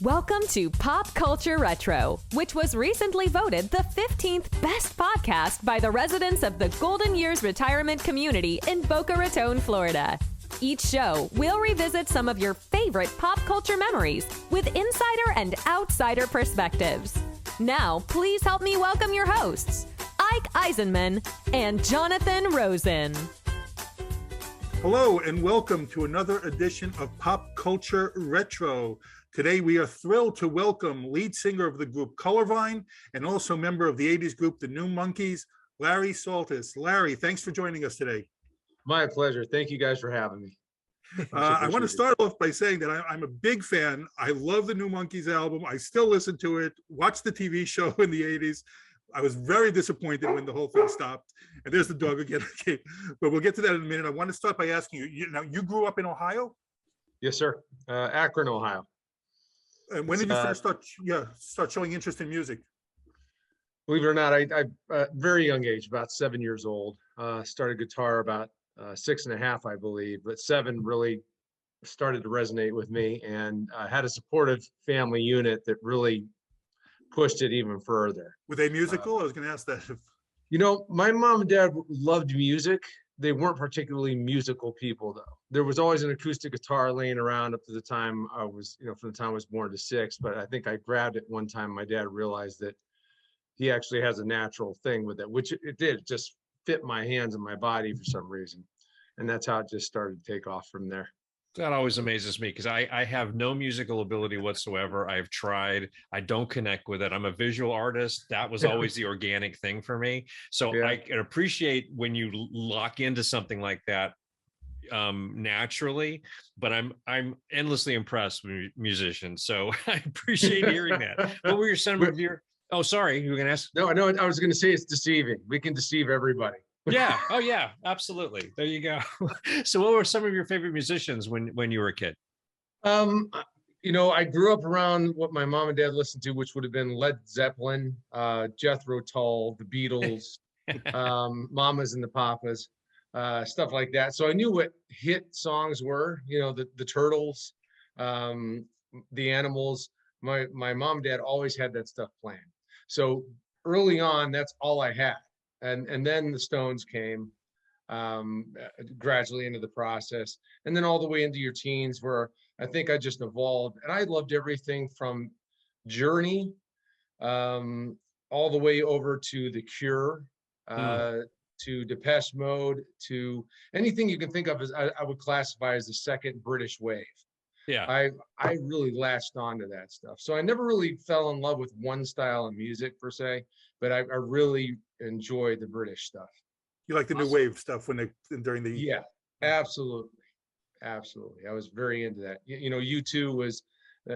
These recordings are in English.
Welcome to Pop Culture Retro, which was recently voted the 15th best podcast by the residents of the Golden Years retirement community in Boca Raton, Florida. Each show, we'll revisit some of your favorite pop culture memories with insider and outsider perspectives. Now, please help me welcome your hosts, Ike Eisenmann and Jonathan Rosen. Hello and welcome to another edition of Pop Culture Retro. Today we are thrilled to welcome lead singer of the group Colorvine and also member of the 80s group The New Monkees, Larry Saltis. Larry, thanks for joining us today. My pleasure. Thank you guys for having me. I want to start off by saying that I'm a big fan. I love the New Monkees album. I still listen to it, watched the TV show in the 80s. I was very disappointed when the whole thing stopped. And there's the dog again. Okay. But we'll get to that in a minute. I want to start by asking you, you grew up in Ohio? Yes, sir. Akron, Ohio. And when did you first start showing interest in music? Believe it or not, I very young age, about 7 years old. Started guitar about 6.5, I believe, but 7 really started to resonate with me, and I had a supportive family unit that really pushed it even further. Were they musical? I was going to ask that. You know, my mom and dad loved music. They weren't particularly musical people, though. There was always an acoustic guitar laying around up to the time I was, from the time I was born to 6. But I think I grabbed it one time. My dad realized that he actually has a natural thing with it, which it did. It just fit my hands and my body for some reason. And that's how it just started to take off from there. That always amazes me because I have no musical ability whatsoever. I've tried. I don't connect with it. I'm a visual artist. That was always the organic thing for me. So I can appreciate when you lock into something like that naturally, but I'm endlessly impressed with musicians. So I appreciate hearing that. What were some of your? Oh, sorry, you were going to ask? No, I was going to say it's deceiving. We can deceive everybody. Yeah. Oh, yeah. Absolutely. There you go. So, what were some of your favorite musicians when you were a kid? I grew up around what my mom and dad listened to, which would have been Led Zeppelin, Jethro Tull, the Beatles, Mamas and the Papas, stuff like that. So I knew what hit songs were. The Turtles, the Animals. My mom and dad always had that stuff playing. So early on, that's all I had. And then the Stones came gradually into the process, and then all the way into your teens, where I think I just evolved, and I loved everything from Journey all the way over to The Cure, to Depeche Mode, to anything you can think of as I would classify as the second British wave. Yeah, I really latched onto that stuff. So I never really fell in love with one style of music per se, but I really enjoyed the British stuff. You like the new wave stuff during the Yeah, absolutely. I was very into that. U2 was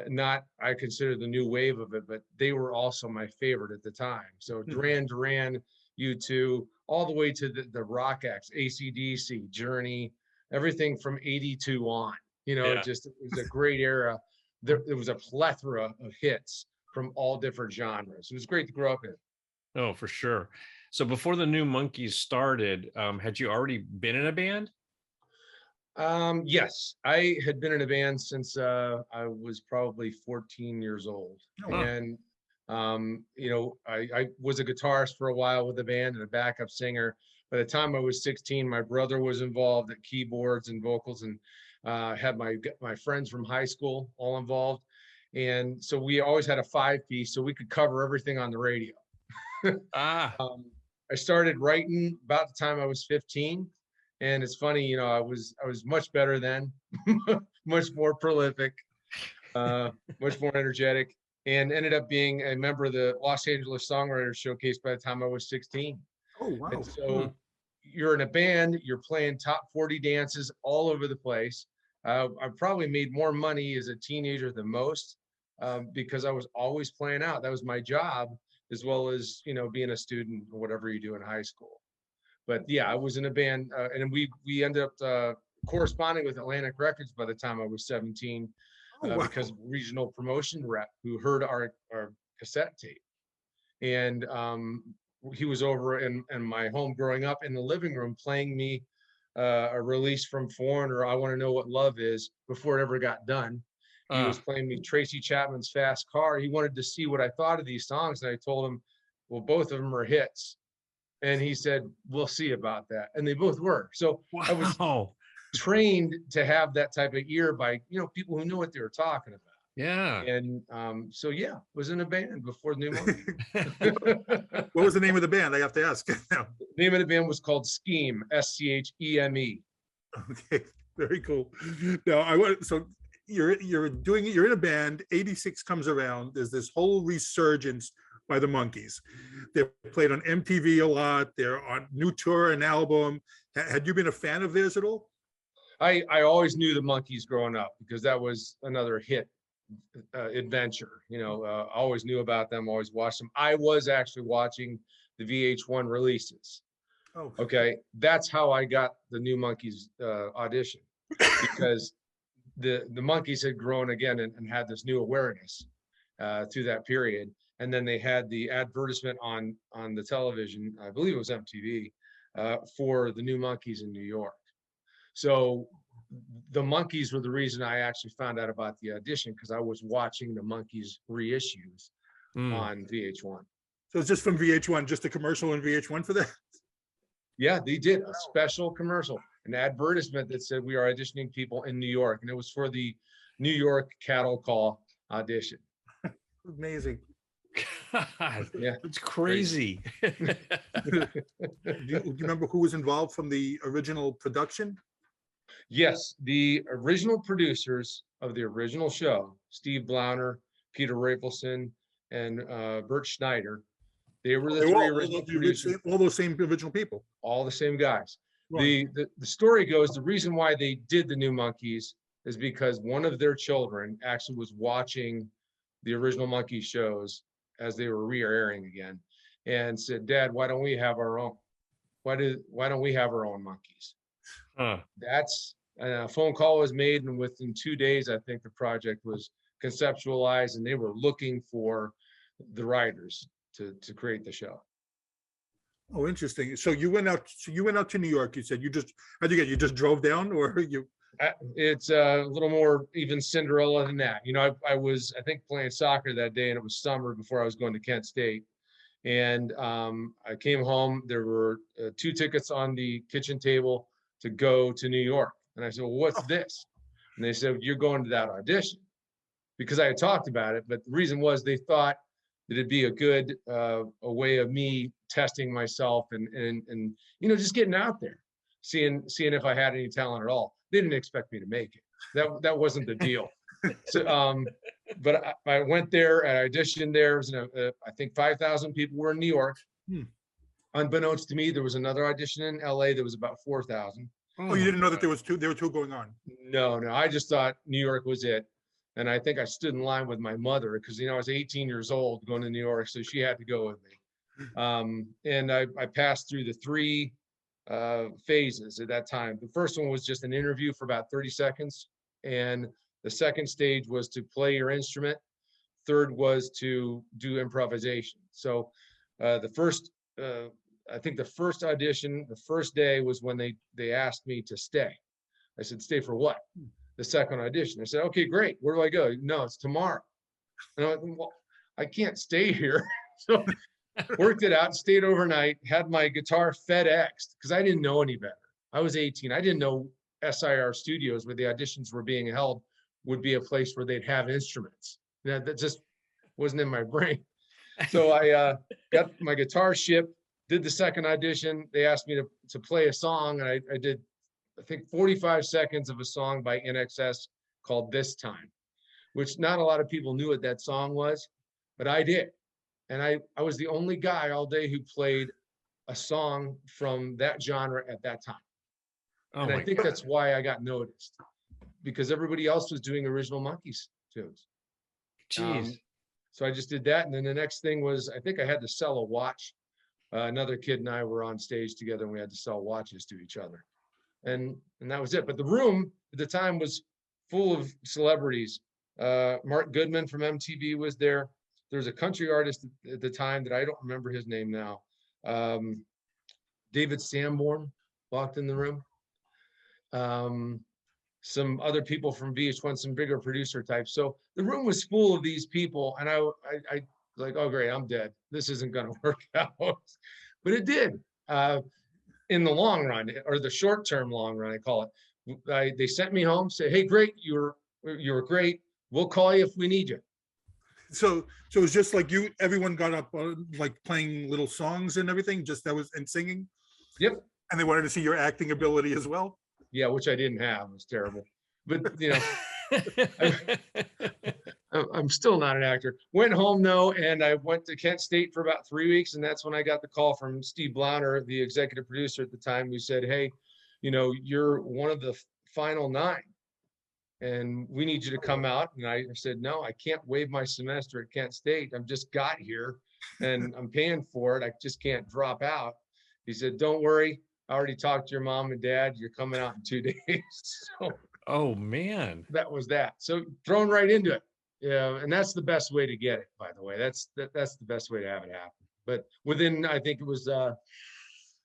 not, I consider the new wave of it, but they were also my favorite at the time. So Duran Duran, U2, all the way to the rock acts, AC/DC, Journey, everything from 82 on. It was a great era. There was a plethora of hits from all different genres. It was great to grow up in. Oh, for sure. So before the New Monkees started, had you already been in a band? Yes, I had been in a band since I was probably 14 years old. Oh, wow. And, I was a guitarist for a while with the band and a backup singer. By the time I was 16, my brother was involved at keyboards and vocals, and had my friends from high school all involved. And so we always had a 5-piece so we could cover everything on the radio. I started writing about the time I was 15, and it's funny, I was much better then, much more prolific, much more energetic, and ended up being a member of the Los Angeles Songwriters Showcase by the time I was 16. Oh, wow. And so you're in a band, you're playing top 40 dances all over the place. I probably made more money as a teenager than most, because I was always playing out. That was my job, as well as, being a student or whatever you do in high school. But yeah, I was in a band, and we ended up corresponding with Atlantic Records by the time I was 17, because of regional promotion rep who heard our cassette tape. And he was over in my home growing up in the living room playing me a release from Foreigner, I Want to Know What Love Is, before it ever got done. He was playing me Tracy Chapman's Fast Car. He wanted to see what I thought of these songs. And I told him, well, both of them are hits. And he said, we'll see about that. And they both were. So Wow. I was trained to have that type of ear by, people who knew what they were talking about. Yeah. And so, yeah, was in a band before the New Monkeys. What was the name of the band? I have to ask now. The name of the band was called Scheme, SCHEME. Okay, very cool. Now so you're in a band, 86 comes around, there's this whole resurgence by the Monkees. They're played on MTV a lot, they're on new tour and album. Had you been a fan of theirs at all? I always knew the Monkees growing up because that was another hit adventure. I always knew about them, always watched them. I was actually watching the VH1 releases. Oh, okay. That's how I got the New Monkeys audition, because the Monkees had grown again and had this new awareness through that period. And then they had the advertisement on the television, I believe it was MTV, for the New Monkeys in New York. So the Monkees were the reason I actually found out about the audition, because I was watching the Monkees reissues on VH1. So it's just from VH1, just a commercial on VH1 for that? Yeah, they did a special commercial, an advertisement that said we are auditioning people in New York, and it was for the New York Cattle Call audition. Amazing. God, yeah, it's crazy. Do you remember who was involved from the original production? Yes, the original producers of the original show, Steve Blauner, Peter Rapelson, and Bert Schneider. They were the three original producers. All those same original people. All the same guys. Right. The story goes, the reason why they did the New Monkeys is because one of their children actually was watching the original Monkeys shows as they were re-airing again, and said, "Dad, why don't we have our own? Why don't we have our own Monkeys?" That's a phone call was made, and within 2 days, I think the project was conceptualized, and they were looking for the writers to create the show. Oh, interesting. So you went out to New York. You said you just drove down, or you? It's a little more even Cinderella than that. I was, I think, playing soccer that day, and it was summer before I was going to Kent State. And I came home. There were 2 tickets on the kitchen table to go to New York. And I said, "Well, what's this?" And they said, "You're going to that audition," because I had talked about it. But the reason was they thought that it'd be a good a way of me testing myself and just getting out there, seeing if I had any talent at all. They didn't expect me to make it. That wasn't the deal. So, but I went there and I auditioned there. It was I think 5,000 people were in New York. Unbeknownst to me, there was another audition in LA that was about 4,000. Oh, you didn't know that there were two going on? No, I just thought New York was it. And I think I stood in line with my mother because, I was 18 years old going to New York, so she had to go with me. And I passed through the 3 phases at that time. The first one was just an interview for about 30 seconds. And the second stage was to play your instrument. Third was to do improvisation. So I think the first audition, the first day was when they asked me to stay. I said, "Stay for what?" The second audition. I said, "Okay, great. Where do I go?" "No, it's tomorrow." And I went, "Well, I can't stay here." So worked it out, stayed overnight, had my guitar FedExed because I didn't know any better. I was 18. I didn't know SIR Studios, where the auditions were being held, would be a place where they'd have instruments. That just wasn't in my brain. So I got my guitar shipped, did the second audition. They asked me to play a song, and I did, I think, 45 seconds of a song by NXS called "This Time," which not a lot of people knew what that song was, but I did. And I was the only guy all day who played a song from that genre at that time. And I think that's why I got noticed, because everybody else was doing original Monkees tunes. Jeez. So I just did that. And then the next thing was, I think I had to sell a watch. Another kid and I were on stage together, and we had to sell watches to each other. And that was it. But the room at the time was full of celebrities. Mark Goodman from MTV was there. There was a country artist at the time that I don't remember his name now. David Sanborn walked in the room. some other people from VH1, some bigger producer types. So the room was full of these people, and I like, oh great, I'm dead. This isn't going to work out, but it did. In the long run, or the short-term long run, I call it. They sent me home, say, hey, great, you were great. We'll call you if we need you. So it was just like everyone got up like playing little songs and everything, and singing. Yep. And they wanted to see your acting ability as well. Yeah, which I didn't have. It was terrible. But I'm still not an actor. Went home though, and I went to Kent State for about 3 weeks, and that's when I got the call from Steve Blauner, the executive producer at the time, who said, hey, you're one of the final 9. And we need you to come out. And I said, no, I can't waive my semester at Kent State. I've just got here and I'm paying for it. I just can't drop out. He said, don't worry. I already talked to your mom and dad. You're coming out in 2 days. So, oh man, that was that. So thrown right into it. Yeah. And that's the best way to get it, by the way. That's the best way to have it happen. But within, I think it was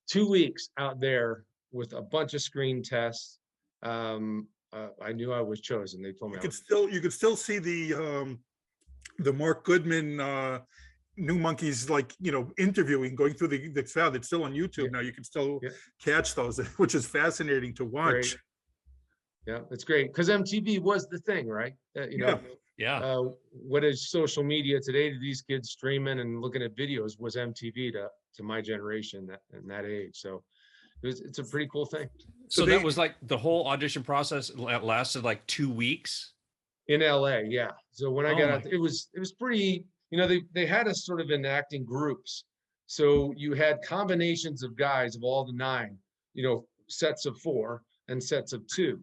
2 weeks out there with a bunch of screen tests, I knew I was chosen. They told me you could still see the Mark Goodman New Monkeys, like, interviewing, going through the crowd. It's still on YouTube now. You can still catch those, which is fascinating to watch. Great. Yeah, it's great because MTV was the thing, right? What is social media today to these kids streaming and looking at videos was MTV to my generation and that age. So it's a pretty cool thing. So that was like the whole audition process lasted like 2 weeks in LA. Yeah. So when I got out, it was pretty, they had us sort of in acting groups. So you had combinations of guys of all the 9, sets of 4 and sets of 2.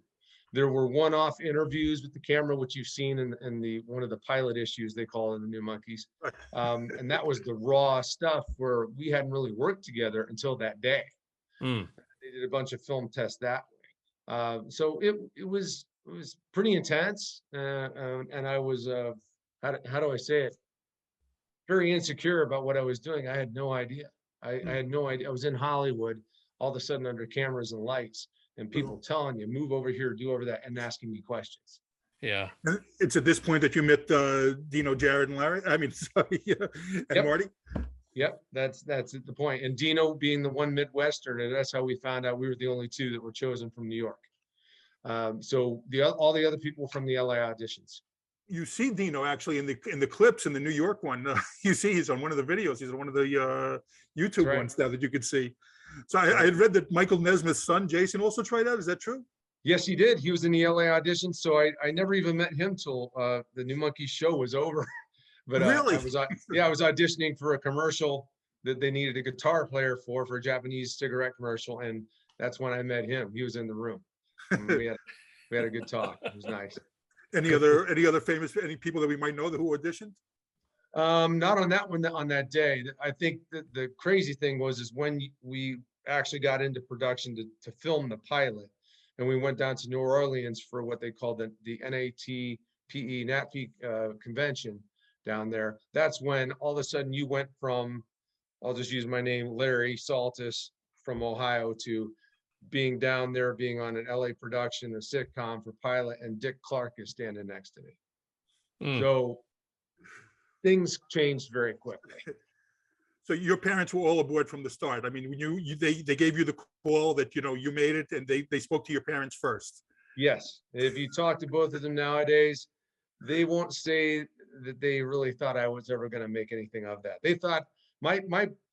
There were one-off interviews with the camera, which you've seen in the one of the pilot issues they call in the New Monkeys. And that was the raw stuff where we hadn't really worked together until that day. They did a bunch of film tests that way. So it was pretty intense. And I was, how do I say it? Very insecure about what I was doing. I had no idea. I had no idea. I was in Hollywood, all of a sudden under cameras and lights, and people telling you, move over here, do over that, and asking me questions. Yeah. And it's at this point that you met Dino, Jared, and Larry. I mean, sorry, and Marty. Yep, that's the point. And Dino being the one Midwesterner, that's how we found out we were the only 2 that were chosen from New York. So all the other people from the LA auditions. You see Dino actually in the clips in the New York one. You see he's on one of the videos. He's on one of the YouTube ones now that you could see. So I had read that Michael Nesmith's son, Jason, also tried out. Is that true? Yes, he did. He was in the LA audition. So I never even met him till the New Monkeys show was over. But really? I was auditioning for a commercial that they needed a guitar player for a Japanese cigarette commercial. And that's when I met him. He was in the room. And we had a good talk. It was nice. Any other famous, any people that we might know who auditioned? Not on that one, on that day. I think that the crazy thing was when we actually got into production to film the pilot, and we went down to New Orleans for what they called the NATPE convention down there. That's when all of a sudden you went from, I'll just use my name, Larry Saltis from Ohio, to being down there, being on an LA production, a sitcom for pilot, and Dick Clark is standing next to me. So things changed very quickly. So your parents were all aboard from the start. I mean, when they gave you the call that you made it, and they spoke to your parents first. Yes, if you talk to both of them nowadays, they won't say that they really thought I was ever going to make anything of that. They thought my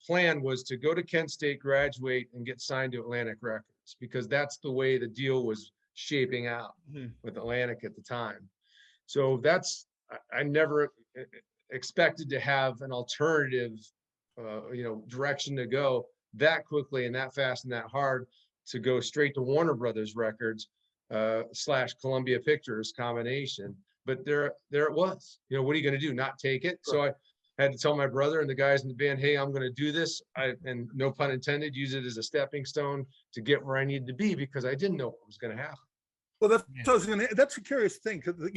plan was to go to Kent State, graduate, and get signed to Atlantic Records, because that's the way the deal was shaping out with Atlantic at the time. So I never expected to have an alternative, direction to go that quickly and that fast and that hard, to go straight to Warner Brothers Records / Columbia Pictures combination. But there it was. What are you going to do? Not take it? So I had to tell my brother and the guys in the band, hey, I'm going to do this. And no pun intended, use it as a stepping stone to get where I needed to be, because I didn't know what was going to happen. Well, that's a curious thing, because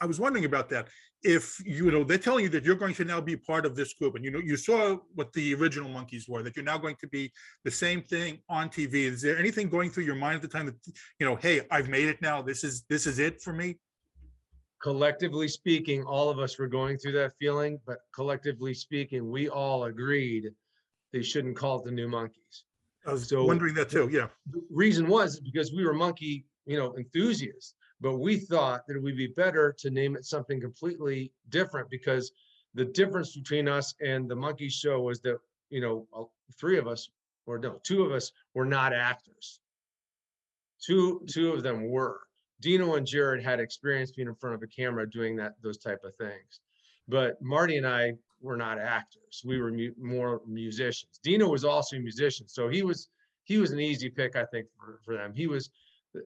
I was wondering about that. If they're telling you that you're going to now be part of this group, and you saw what the original Monkees were, that you're now going to be the same thing on TV. Is there anything going through your mind at the time that hey, I've made it now. This is it for me? Collectively speaking, all of us were going through that feeling, but collectively speaking, we all agreed they shouldn't call it the New Monkees. I was wondering that too. Yeah. The reason was because we were monkey, enthusiasts, but we thought that it would be better to name it something completely different, because the difference between us and the Monkees show was that, two of us were not actors. Two of them were. Dino and Jared had experience being in front of a camera doing those type of things, but Marty and I were not actors. We were more musicians. Dino was also a musician, so he was an easy pick, I think, for them. He was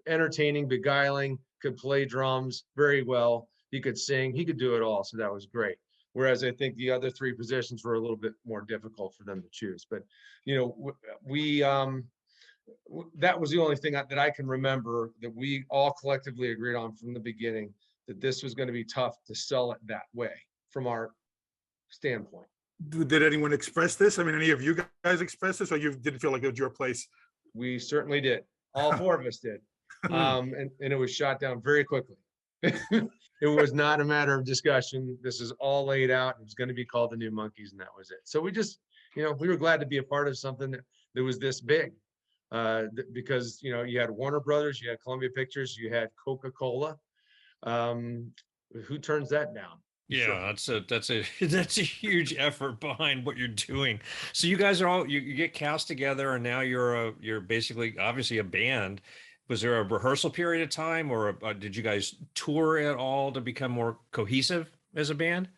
entertaining, beguiling, could play drums very well. He could sing. He could do it all. So that was great. Whereas I think the other three positions were a little bit more difficult for them to choose. But we that was the only thing that I can remember that we all collectively agreed on from the beginning, that this was going to be tough to sell it that way from our standpoint. Did anyone express this? I mean, any of you guys express this, or you didn't feel like it was your place? We certainly did. All four of us did. And it was shot down very quickly. It was not a matter of discussion. This is all laid out. It was going to be called the New Monkees, and that was it. So we just, we were glad to be a part of something that was this big, because, you had Warner Brothers, you had Columbia Pictures, you had Coca-Cola. Who turns that down? Yeah, that's a huge effort behind what you're doing. So you guys are you get cast together, and now you're basically obviously a band. Was there a rehearsal period of time, or did you guys tour at all to become more cohesive as a band?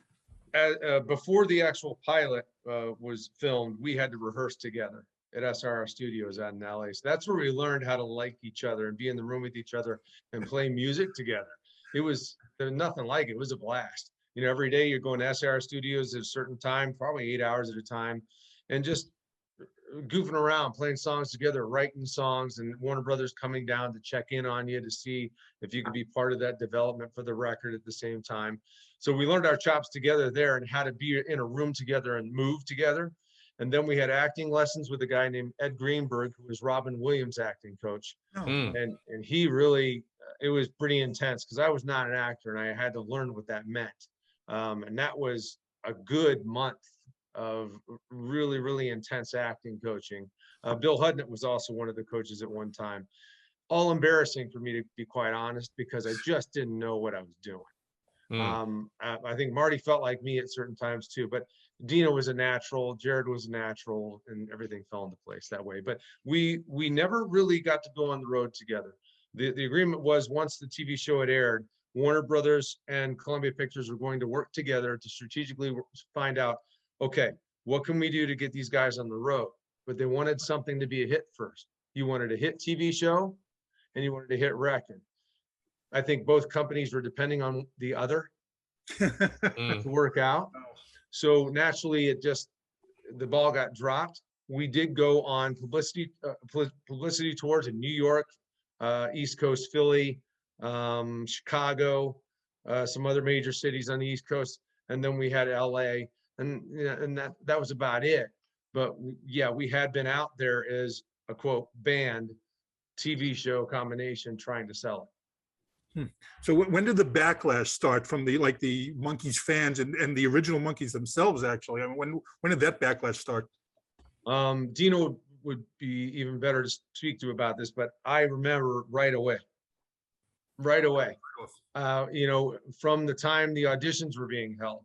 Before the actual pilot was filmed, we had to rehearse together at SRR Studios out in LA. So that's where we learned how to like each other and be in the room with each other and play music together. There was nothing like it. It was a blast. Every day you're going to SRR Studios at a certain time, probably 8 hours at a time, and just goofing around, playing songs together, writing songs, and Warner Brothers coming down to check in on you to see if you could be part of that development for the record at the same time. So we learned our chops together there and how to be in a room together and move together. And then we had acting lessons with a guy named Ed Greenberg, who was Robin Williams' acting coach. And he really, it was pretty intense, because I was not an actor and I had to learn what that meant. And that was a good month of really, really intense acting coaching. Bill Hudnett was also one of the coaches at one time. All embarrassing for me, to be quite honest, because I just didn't know what I was doing. I think Marty felt like me at certain times too, but Dina was a natural, Jared was a natural, and everything fell into place that way. But we never really got to go on the road together. The agreement was, once the TV show had aired, Warner Brothers and Columbia Pictures were going to work together to strategically find out, okay, what can we do to get these guys on the road? But they wanted something to be a hit first. You wanted a hit TV show, and you wanted a hit record. I think both companies were depending on the other to work out. So naturally, the ball got dropped. We did go on publicity tours in New York, East Coast, Philly, Chicago, some other major cities on the East Coast, and then we had LA, and that was about it. But we had been out there as a quote band, TV show combination, trying to sell it. So when did the backlash start from the Monkees fans and the original Monkees themselves? Actually, I mean, when did that backlash start? Dino would be even better to speak to about this, but I remember right away. From the time the auditions were being held,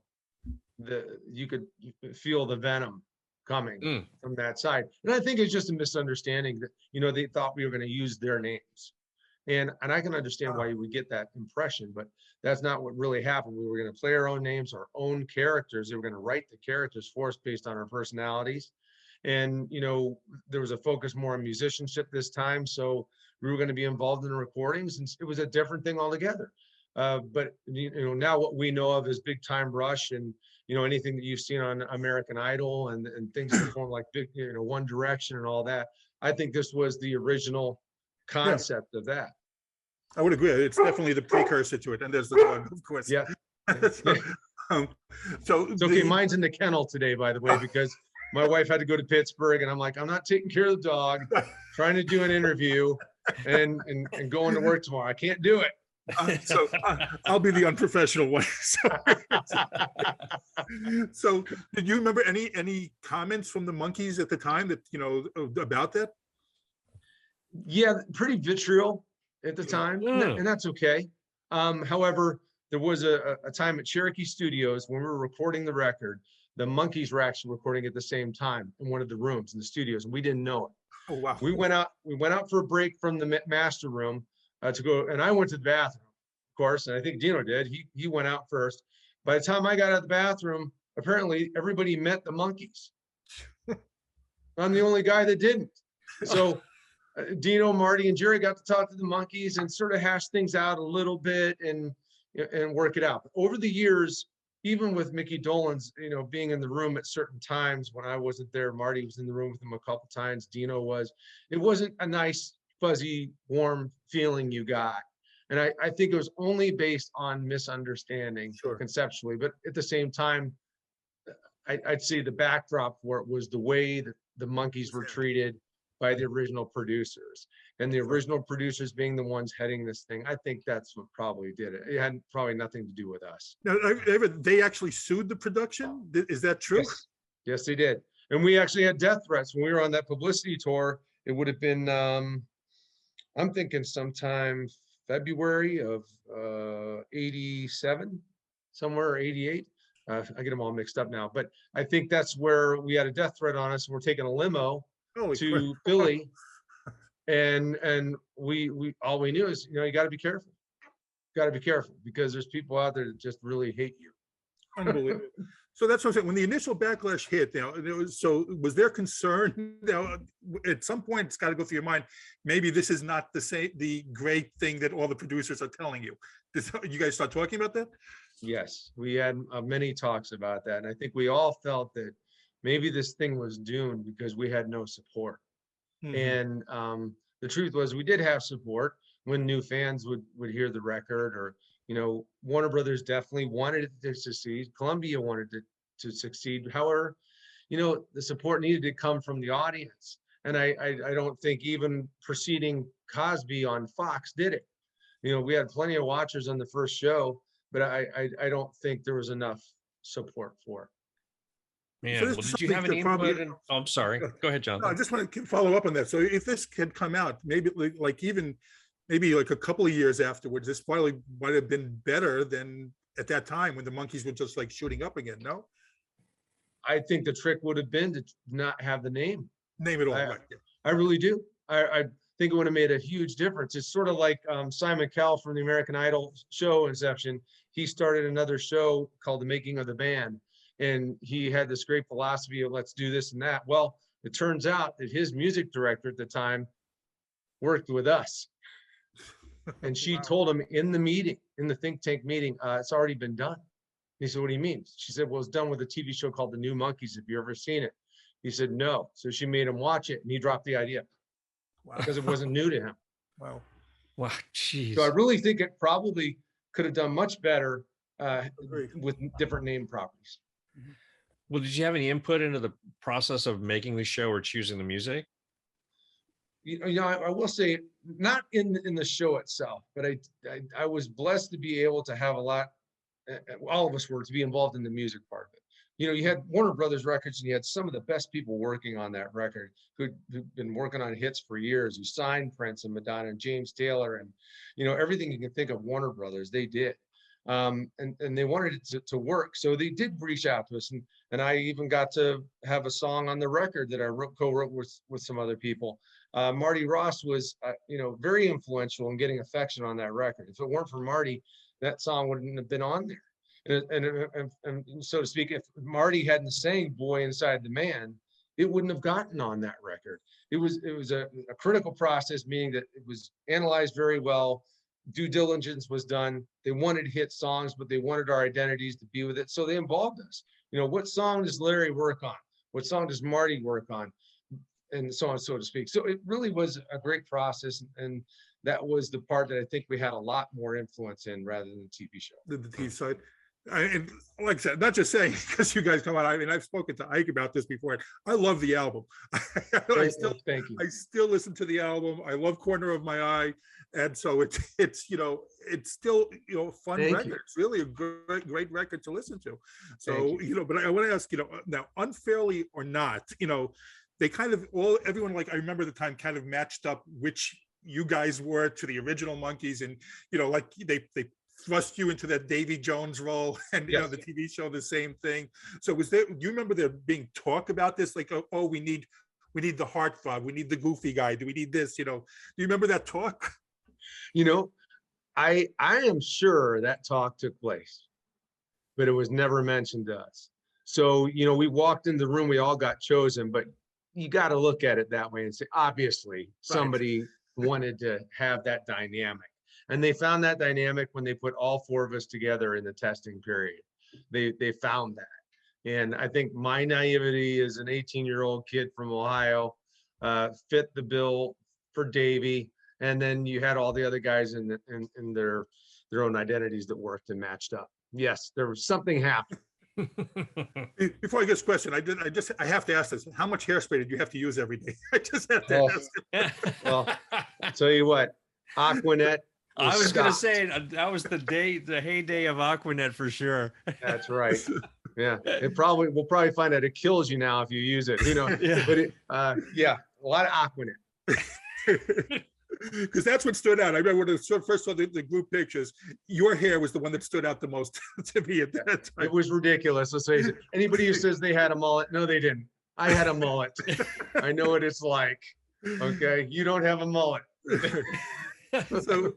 you could feel the venom coming from that side. And I think it's just a misunderstanding that, they thought we were going to use their names. And I can understand why you would get that impression, but that's not what really happened. We were going to play our own names, our own characters. They were going to write the characters for us based on our personalities. And, there was a focus more on musicianship this time. So we were going to be involved in the recordings, and it was a different thing altogether. But, now what we know of is Big Time Rush and, anything that you've seen on American Idol and things that form like big, One Direction and all that. I think this was the original concept of that. I would agree. It's definitely the precursor to it. And there's the dog, of course. Yeah. Um, so It's okay. Mine's in the kennel today, by the way, because my wife had to go to Pittsburgh, and I'm like, I'm not taking care of the dog, trying to do an interview and going to work tomorrow. I can't do it. I'll be the unprofessional one. So did you remember any comments from the Monkees at the time that, about that? Yeah, pretty vitriol at the time, and that's okay. However, there was a time at Cherokee Studios when we were recording the record. The Monkees were actually recording at the same time in one of the rooms in the studios, and we didn't know it. Oh wow! We went out for a break from the master room to go, and I went to the bathroom, of course, and I think Dino did. He went out first. By the time I got out of the bathroom, apparently everybody met the Monkees. I'm the only guy that didn't. So Dino, Marty, and Jerry got to talk to the Monkees and sort of hash things out a little bit and work it out. But over the years, even with Micky Dolenz, being in the room at certain times when I wasn't there, Marty was in the room with him a couple times, Dino was, it wasn't a nice, fuzzy, warm feeling you got. And I think it was only based on misunderstanding conceptually, but at the same time, I'd say the backdrop for it was the way that the Monkees were treated by the original producers, and the original producers being the ones heading this thing. I think that's what probably did it. It had probably nothing to do with us. Now, they actually sued the production? Is that true? Yes, they did. And we actually had death threats when we were on that publicity tour. It would have been, I'm thinking sometime February of 87, somewhere, or 88. I get them all mixed up now, but I think that's where we had a death threat on us. And we're taking a limo to Philly, and we all we knew is, you got to be careful. Got to be careful, because there's people out there that just really hate you. Unbelievable. So that's what I'm saying. When the initial backlash hit, was there concern? At some point, it's got to go through your mind. Maybe this is not the great thing that all the producers are telling you. You guys start talking about that? Yes, we had many talks about that, and I think we all felt that maybe this thing was doomed because we had no support. And the truth was, we did have support when new fans would hear the record, or Warner Brothers definitely wanted it to succeed. Columbia wanted it to succeed. However, the support needed to come from the audience, and I don't think even preceding Cosby on Fox did it. We had plenty of watchers on the first show, but I don't think there was enough support for it. Man, well, did you have any input? Oh, I'm sorry. Go ahead, John. No, I just want to follow up on that. So if this had come out, maybe maybe a couple of years afterwards, this probably might have been better than at that time when the Monkees were just like shooting up again. No, I think the trick would have been to not have the name it all. I really do. I think it would have made a huge difference. It's sort of like Simon Cowell from the American Idol show Inception. He started another show called The Making of the Band. And he had this great philosophy of let's do this and that. Well, it turns out that his music director at the time worked with us. And she told him in the meeting, in the think tank meeting, it's already been done. He said, what do you mean? She said, well, it's done with a TV show called The New Monkees. Have you ever seen it? He said, no. So she made him watch it, and he dropped the idea because it wasn't new to him. Wow. Geez. So I really think it probably could have done much better with different name properties. Well, did you have any input into the process of making the show or choosing the music? I will say, not in the show itself, but I was blessed to be able to have all of us were to be involved in the music part of it. You had Warner Brothers Records, and you had some of the best people working on that record who'd been working on hits for years, who signed Prince and Madonna and James Taylor and, everything you can think of Warner Brothers, they did. And they wanted it to work. So they did reach out to us, and I even got to have a song on the record that I co-wrote with some other people. Marty Ross was, very influential in getting Affection on that record. If it weren't for Marty, that song wouldn't have been on there. And so to speak, if Marty hadn't sang Boy Inside the Man, it wouldn't have gotten on that record. It was a critical process, meaning that it was analyzed very well. Due diligence was done. They wanted hit songs, but they wanted our identities to be with it. So they involved us. What song does Larry work on? What song does Marty work on? And so on, so to speak. So it really was a great process. And that was the part that I think we had a lot more influence in rather than the TV show. The TV side. And like I said, not just saying because you guys come out. I mean, I've spoken to Ike about this before. I love the album. I still listen to the album. I love Corner of My Eye, and so it's you know, it's still, you know, a fun record. It's really a great record to listen to. So you know, but I want to ask, you know, now, unfairly or not, you know, they kind of everyone, like, I remember the time, kind of matched up which you guys were to the original Monkees, and you know, like they thrust you into that Davy Jones role, and you know, the TV show, the same thing. So was there, do you remember there being talk about this, like, oh, we need the heartthrob, we need the goofy guy, do we need this, you know? Do you remember that talk? You know, I am sure that talk took place, but it was never mentioned to us. So, you know, we walked in the room, we all got chosen, but you got to look at it that way and say, obviously somebody wanted to have that dynamic. And they found that dynamic when they put all 4 of us together in the testing period. They found that. And I think my naivety as an 18-year-old kid from Ohio fit the bill for Davey. And then you had all the other guys in their own identities that worked and matched up. Yes, there was something happened. Before I get this question, I have to ask this. How much hairspray did you have to use every day? I just have to ask. Well, I'll tell you what, Aquanet. I was going to say that was the heyday of Aquanet for sure. That's right. Yeah, we'll probably find out it kills you now if you use it. You know, but yeah, a lot of Aquanet. Because that's what stood out. I remember when I first saw the group pictures, your hair was the one that stood out the most to me at that time. It was ridiculous. Let's face it. Anybody who says they had a mullet, no, they didn't. I had a mullet. I know what it's like. Okay, you don't have a mullet. So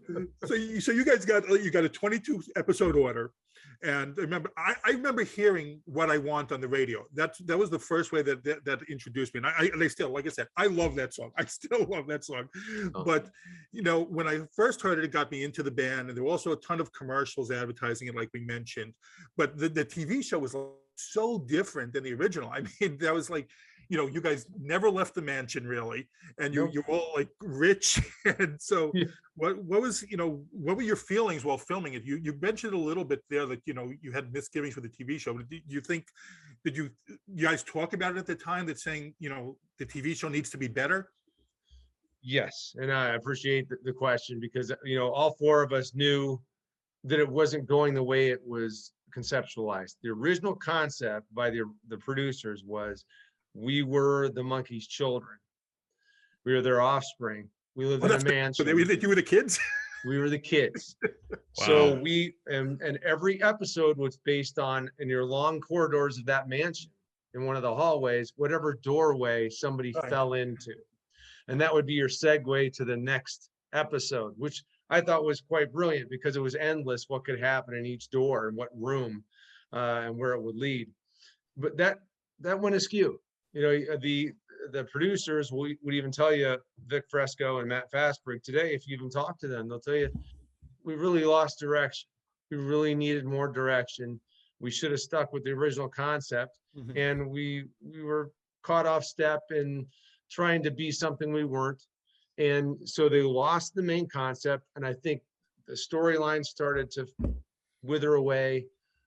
you guys got a 22 episode order, and I remember hearing What I Want on the radio. That was the first way that introduced me, and I still, like I said, I love that song. I still love that song. But you know, when I first heard it, it got me into the band, and there were also a ton of commercials advertising it, like we mentioned. But the TV show was so different than the original. I mean, that was like, you know, you guys never left the mansion really, and you're all like rich. And so what was, you know, what were your feelings while filming it? You mentioned a little bit there that, you know, you had misgivings with the TV show. Did you guys talk about it at the time, that saying, you know, the TV show needs to be better? Yes, and I appreciate the question, because, you know, all 4 of us knew that it wasn't going the way it was conceptualized. The original concept by the producers was, we were the Monkees' children. We were their offspring. We lived in a mansion. So you were the kids? We were the kids. Wow. So and every episode was based on, in your long corridors of that mansion, in one of the hallways, whatever doorway somebody fell into. And that would be your segue to the next episode, which I thought was quite brilliant, because it was endless what could happen in each door and what room and where it would lead. But that went askew. You know, the producers would even tell you, Vic Fresco and Matt Fastbrick today, if you even talk to them, they'll tell you, we really lost direction. We really needed more direction. We should have stuck with the original concept. And we were caught off step in trying to be something we weren't. And so they lost the main concept. And I think the storyline started to wither away.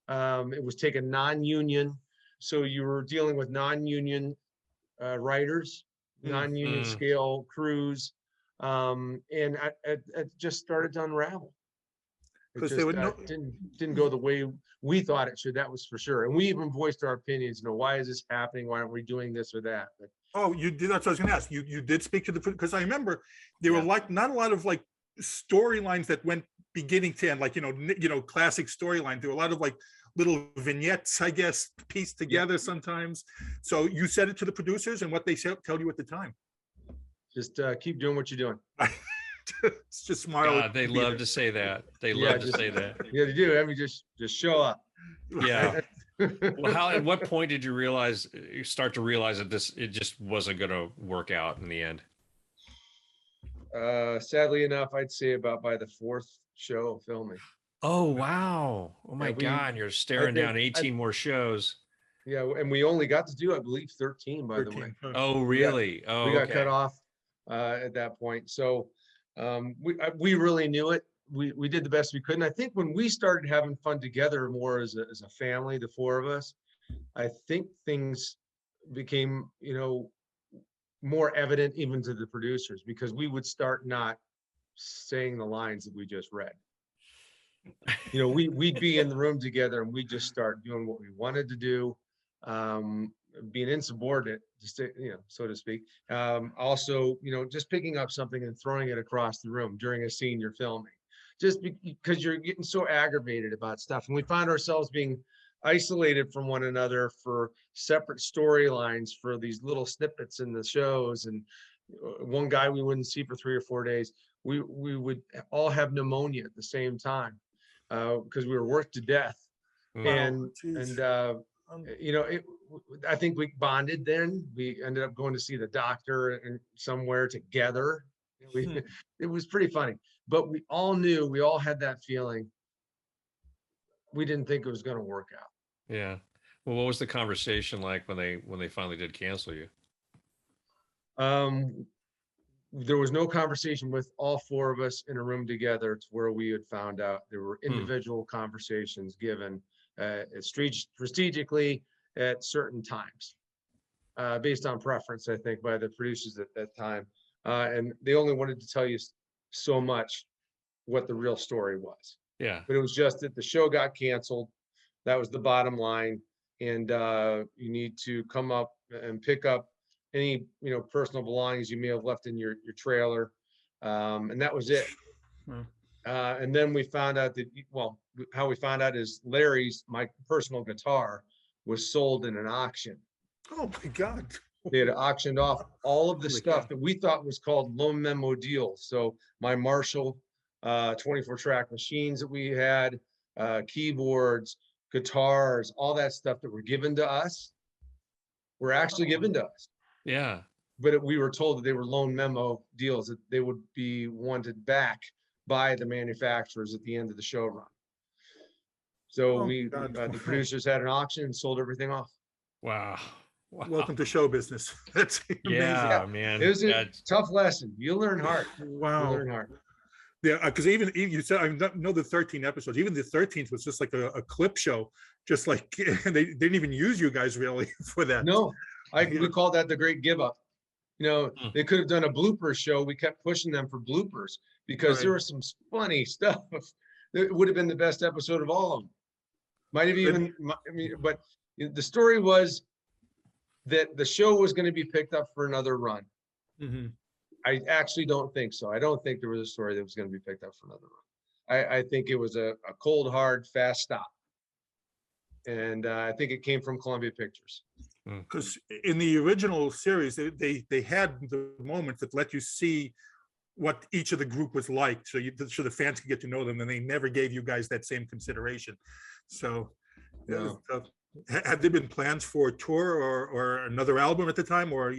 It was taken non-union. So you were dealing with non-union writers, non-union scale crews, and it just started to unravel. It just didn't go the way we thought it should. That was for sure. And we even voiced our opinions. You know, why is this happening? Why aren't we doing this or that? But, oh, you did. That's what I was going to ask. You did speak to because I remember there were like not a lot of like storylines that went beginning to end, like you know classic storylines. There were a lot of like little vignettes, I guess, pieced together sometimes. So you said it to the producers, and what they tell you at the time? Just keep doing what you're doing. Just smile. God, they love to say that. They love to say that. Yeah, they do. I mean, just show up. Yeah. Well, at what point did you start to realize that it just wasn't going to work out in the end? Sadly enough, I'd say about by the 4th show of filming. Oh, wow. Oh my God. You're staring down 18 more shows. Yeah. And we only got to do, I believe, 13, by the way. Oh, really? We got cut off at that point. So We really knew it. We did the best we could. And I think when we started having fun together more as a family, the four of us, I think things became, more evident even to the producers, because we would start not saying the lines that we just read. We'd be in the room together and we'd just start doing what we wanted to do, being insubordinate, just to, so to speak. Also, just picking up something and throwing it across the room during a scene you're filming, just because you're getting so aggravated about stuff. And we found ourselves being isolated from one another for separate storylines for these little snippets in the shows. And one guy we wouldn't see for 3 or 4 days, we would all have pneumonia at the same time, because we were worked to death. Wow. I think we bonded then. We ended up going to see the doctor and somewhere together. It was pretty funny, but we all knew, we all had that feeling. We didn't think it was going to work out. Yeah. Well, what was the conversation like when they finally did cancel you? There was no conversation with all four of us in a room together to where we had found out. There were individual conversations given strategically at certain times, based on preference, I think, by the producers at that time. And they only wanted to tell you so much what the real story was. Yeah. But it was just that the show got canceled. That was the bottom line. And you need to come up and pick up any, personal belongings you may have left in your trailer. And that was it. And then we found out that, how we found out is my personal guitar was sold in an auction. Oh my God. They had auctioned off all of the stuff that we thought was called loan memo deals. So my Marshall 24-track machines that we had, keyboards, guitars, all that stuff that were given to us were actually given to us. Yeah. But we were told that they were loan memo deals, that they would be wanted back by the manufacturers at the end of the show run. So the producers had an auction and sold everything off. Wow. Welcome to show business. That's amazing. Yeah, man. It was a tough lesson. You learn hard. Wow. You learn hard. Yeah, because even you said, I know the 13 episodes, even the 13th was just like a clip show, just like they didn't even use you guys really for that. No, we call that the great give up. They could have done a blooper show. We kept pushing them for bloopers because there was some funny stuff. It would have been the best episode of all of them. Might have even, but the story was that the show was going to be picked up for another run. Mm-hmm. I actually don't think so. I don't think there was a story that was going to be picked up for another run. I think it was a cold, hard, fast stop. And I think it came from Columbia Pictures. Because in the original series, they had the moments that let you see what each of the group was like, so the fans could get to know them, and they never gave you guys that same consideration. So, had there been plans for a tour or another album at the time, or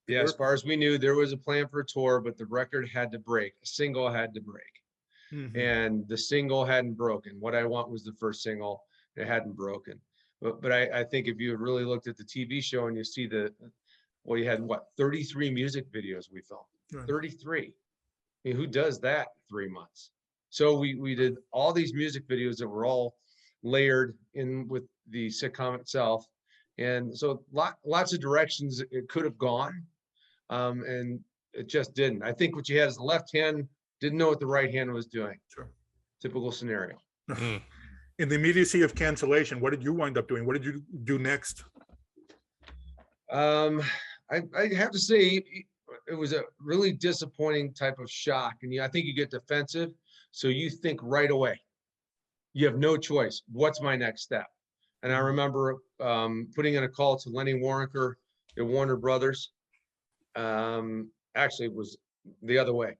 Yeah, as far as we knew, there was a plan for a tour, but the record had to break. A single had to break. Mm-hmm. And the single hadn't broken. What I Want was the first single. It hadn't broken. But I think if you had really looked at the TV show and you see you had 33 music videos we filmed. Right. 33. I mean, who does that in 3 months? So we did all these music videos that were all layered in with the sitcom itself. And so lots of directions it could have gone, and it just didn't. I think what you had is the left hand didn't know what the right hand was doing. Sure. Typical scenario. In the immediacy of Cancellation, what did you wind up doing? What did you do next? I have to say, it was a really disappointing type of shock. And I think you get defensive. So you think right away. You have no choice. What's my next step? And I remember putting in a call to Lenny Waronker at Warner Brothers. Actually, it was the other way.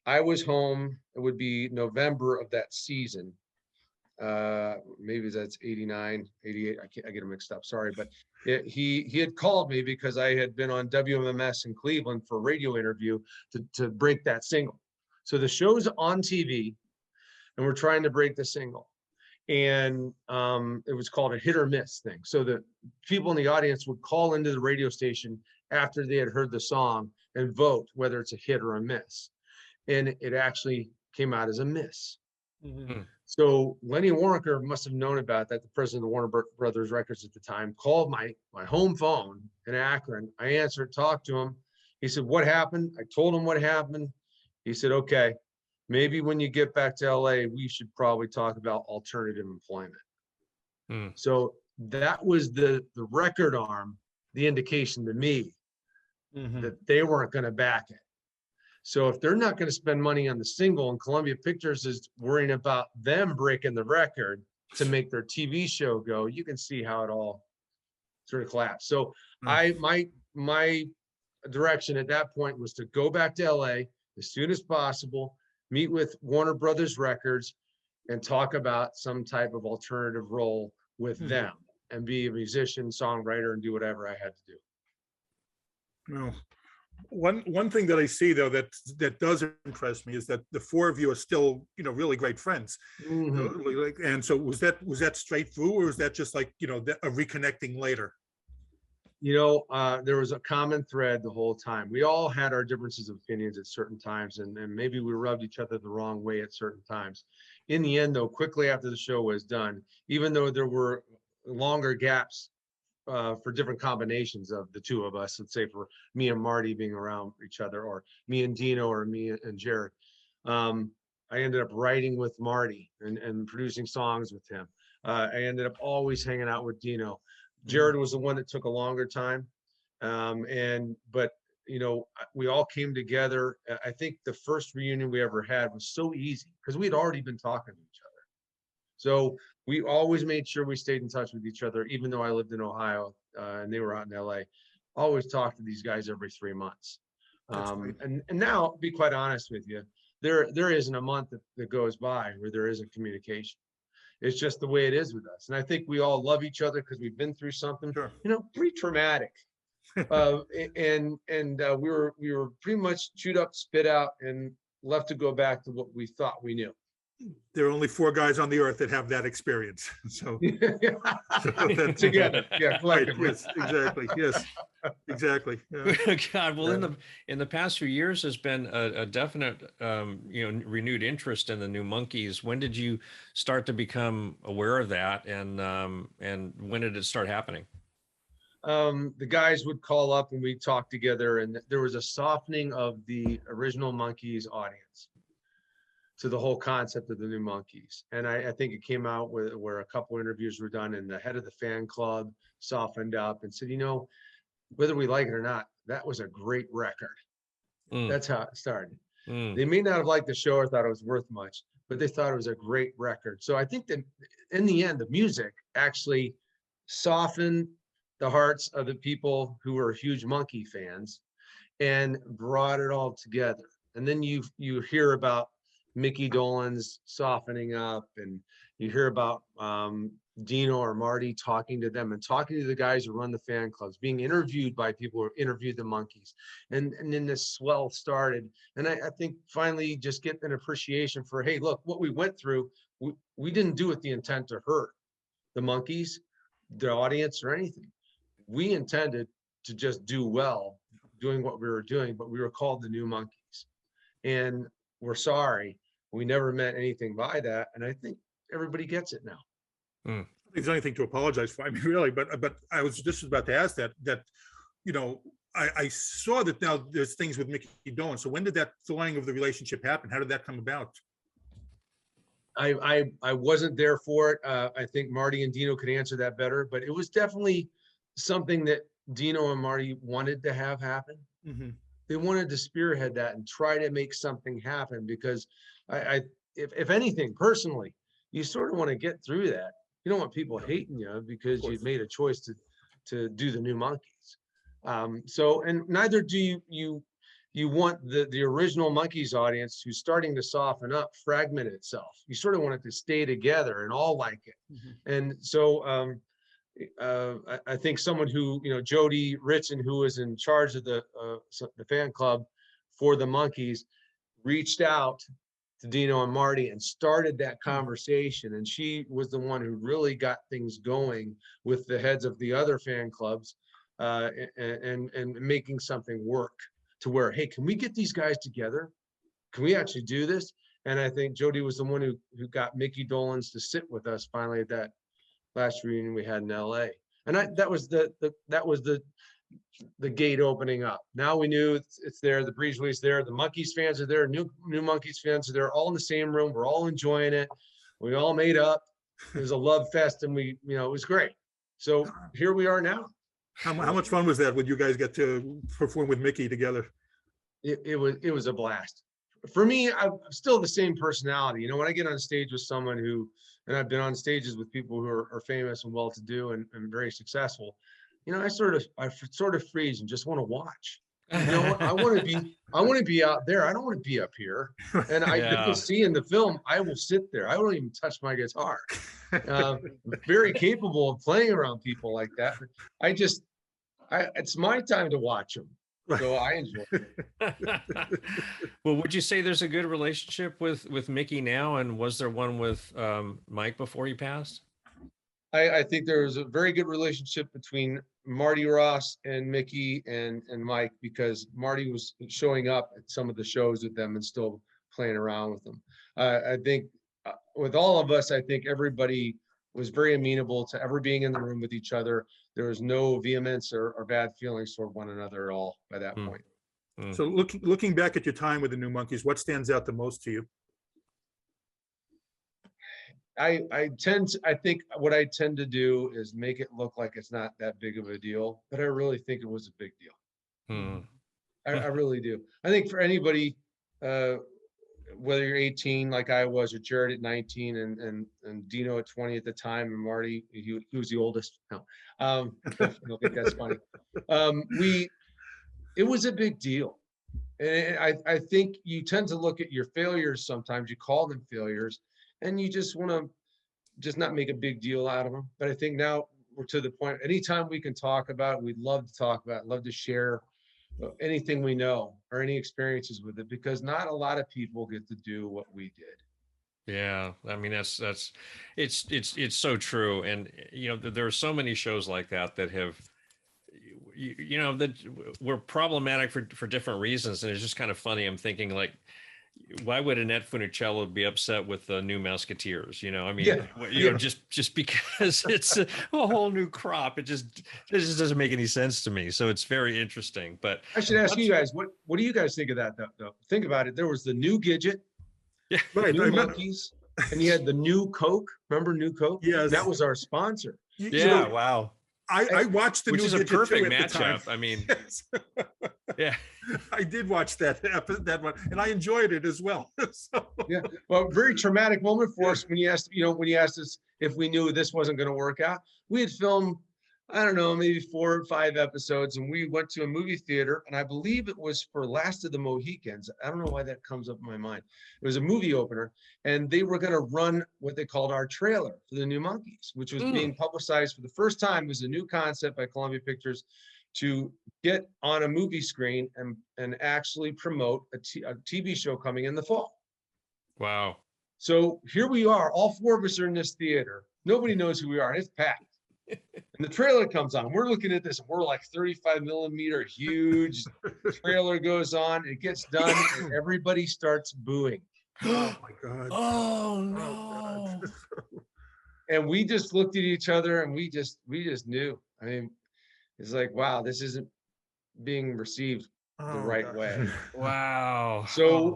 I was home. It would be November of that season. Maybe that's 89, 88. I get them mixed up. Sorry, but he had called me because I had been on WMMS in Cleveland for a radio interview to break that single. So the show's on TV, and we're trying to break the single. And it was called a hit or miss thing. So the people in the audience would call into the radio station after they had heard the song and vote whether it's a hit or a miss. and it actually came out as a miss. Mm-hmm. So Lenny Waronker must have known about that. The president of Warner Brothers Records at the time called my home phone in Akron. I answered, talked to him. He said, "What happened?" I told him what happened. He said, "Okay, maybe when you get back to LA, we should probably talk about alternative employment." So that was the record arm, the indication to me that they weren't going to back it. So if they're not going to spend money on the single, and Columbia Pictures is worrying about them breaking the record to make their TV show go, you can see how it all sort of collapsed. So my direction at that point was to go back to LA as soon as possible, meet with Warner Brothers Records, and talk about some type of alternative role with them, and be a musician, songwriter, and do whatever I had to do. No. One thing that I see though that does impress me is that the four of you are still, you know, really great friends. And so was that straight through, or was that just like, you know, a reconnecting later? You know, there was a common thread the whole time. We all had our differences of opinions at certain times, and maybe we rubbed each other the wrong way at certain times. In the end, though, quickly after the show was done, even though there were longer gaps for different combinations of the two of us, let's say for me and Marty being around each other, or me and Dino, or me and Jared, I ended up writing with Marty and producing songs with him. I ended up always hanging out with Dino. Jared was the one that took a longer time. But you know, we all came together. I think the first reunion we ever had was so easy because we had already been talking to each other. So we always made sure we stayed in touch with each other, even though I lived in Ohio and they were out in LA. Always talk to these guys every 3 months. And now, to be quite honest with you, there isn't a month that goes by where there isn't communication. It's just the way it is with us. And I think we all love each other because we've been through something, you know, pretty traumatic. And we were pretty much chewed up, spit out, and left to go back to what we thought we knew. There are only 4 guys on the earth that have that experience. So, together, yeah, collectively. Right, yes, exactly. Yes, exactly. Yeah. God, well, in the past few years, there's been a definite, you know, renewed interest in the new Monkees. When did you start to become aware of that, and when did it start happening? The guys would call up and we'd talk together, and there was a softening of the original Monkeys audience to the whole concept of the new Monkees. And I think it came out where a couple interviews were done, and the head of the fan club softened up and said, you know, whether we like it or not, that was a great record. That's how it started. They may not have liked the show or thought it was worth much, but they thought it was a great record. So I think that in the end, the music actually softened the hearts of the people who were huge Monkee fans and brought it all together. And then you hear about Micky Dolenz softening up, and you hear about Dino or Marty talking to them and talking to the guys who run the fan clubs, being interviewed by people who interviewed the Monkees. And then this swell started. And I think finally just get an appreciation for, hey, look, what we went through, we didn't do with the intent to hurt the Monkees, the audience, or anything. We intended to just do well doing what we were doing, but we were called the new Monkees. And we're sorry. We never meant anything by that. And I think everybody gets it now. I think there's anything to apologize for. I mean, really, but I was just about to ask that, you know, I saw that now there's things with Mickey Dolenz. So when did that thawing of the relationship happen? How did that come about? I wasn't there for it. I think Marty and Dino could answer that better, but it was definitely something that Dino and Marty wanted to have happen. They wanted to spearhead that and try to make something happen, because if anything, personally, you sort of want to get through that. You don't want people hating you because you've made a choice to do the new Monkees. So, and neither do you want the original Monkees audience, who's starting to soften up, fragment itself. You sort of want it to stay together and all like it. And so I think someone who, you know, Jody Ritson, who was in charge of the fan club for the Monkees, reached out to Dino and Marty and started that conversation. And she was the one who really got things going with the heads of the other fan clubs and making something work to where, hey, can we get these guys together? can we actually do this? And I think Jody was the one who got Micky Dolenz to sit with us finally at that last reunion we had in LA. And that was the gate opening up. Now we knew it's there, the breeze release there, the Monkees fans are there, new Monkees fans are there, all in the same room. We're all enjoying it. We all made up. It was a love fest, and it was great. So here we are now. How much fun was that when you guys got to perform with Mickey together? It was a blast. For me, I'm still the same personality. When I get on stage with someone and I've been on stages with people who are famous and well-to-do and very successful, I sort of freeze and just want to watch. I want to be out there. I don't want to be up here. And you can see in the film, I will sit there. I don't even touch my guitar. Very capable of playing around people like that. It's my time to watch them. So I enjoy it. Well, would you say there's a good relationship with Mickey now? And was there one with Mike before he passed? I think there was a very good relationship between Marty Ross and Mickey and Mike, because Marty was showing up at some of the shows with them and still playing around with them. I think with all of us, I think everybody was very amenable to ever being in the room with each other. There was no vehemence or bad feelings toward one another at all by that point. So looking back at your time with the New Monkees, what stands out the most to you? I think what I tend to do is make it look like it's not that big of a deal, but I really think it was a big deal. I really do. I think for anybody, whether you're 18 like I was, or Jared at 19 and Dino at 20 at the time, and Marty, he was the oldest. No, I don't think that's funny. It was a big deal. And I think you tend to look at your failures sometimes, you call them failures, and you just want to just not make a big deal out of them. But I think now we're to the point, anytime we can talk about it, we'd love to talk about it, love to share anything we know or any experiences with it, because not a lot of people get to do what we did. Yeah, I mean, it's so true. And there are so many shows like that have that were problematic for different reasons. And it's just kind of funny. I'm thinking, like, why would Annette Funicello be upset with the New Musketeers? Just because it's a whole new crop. It just doesn't make any sense to me. So it's very interesting. But I should ask you guys, what do you guys think of that though? Think about it. There was the new Gidget, right, New Monkees, and you had the new Coke. Remember New Coke? Yes. That was our sponsor. Yeah, wow. I watched the Which new is a Gidget perfect too at the time. matchup. I mean, yes. Yeah, I did watch that one, and I enjoyed it as well. So. Yeah, well, very traumatic moment for us when you asked us if we knew this wasn't going to work out. We had filmed, I don't know, maybe 4 or 5 episodes, and we went to a movie theater, and I believe it was for Last of the Mohicans. I don't know why that comes up in my mind. It was a movie opener, and they were going to run what they called our trailer for the New Monkees, which was being publicized for the first time. It was a new concept by Columbia Pictures to get on a movie screen and actually promote a TV show coming in the fall. Wow. So here we are, all 4 of us are in this theater. Nobody knows who we are, and it's packed. And the trailer comes on. We're looking at this, and we're like 35 millimeter, huge. Trailer goes on, it gets done, and everybody starts booing. Oh my God. Oh no. And we just looked at each other, and we just knew. I mean, it's like, wow, this isn't being received the right way. Wow. So,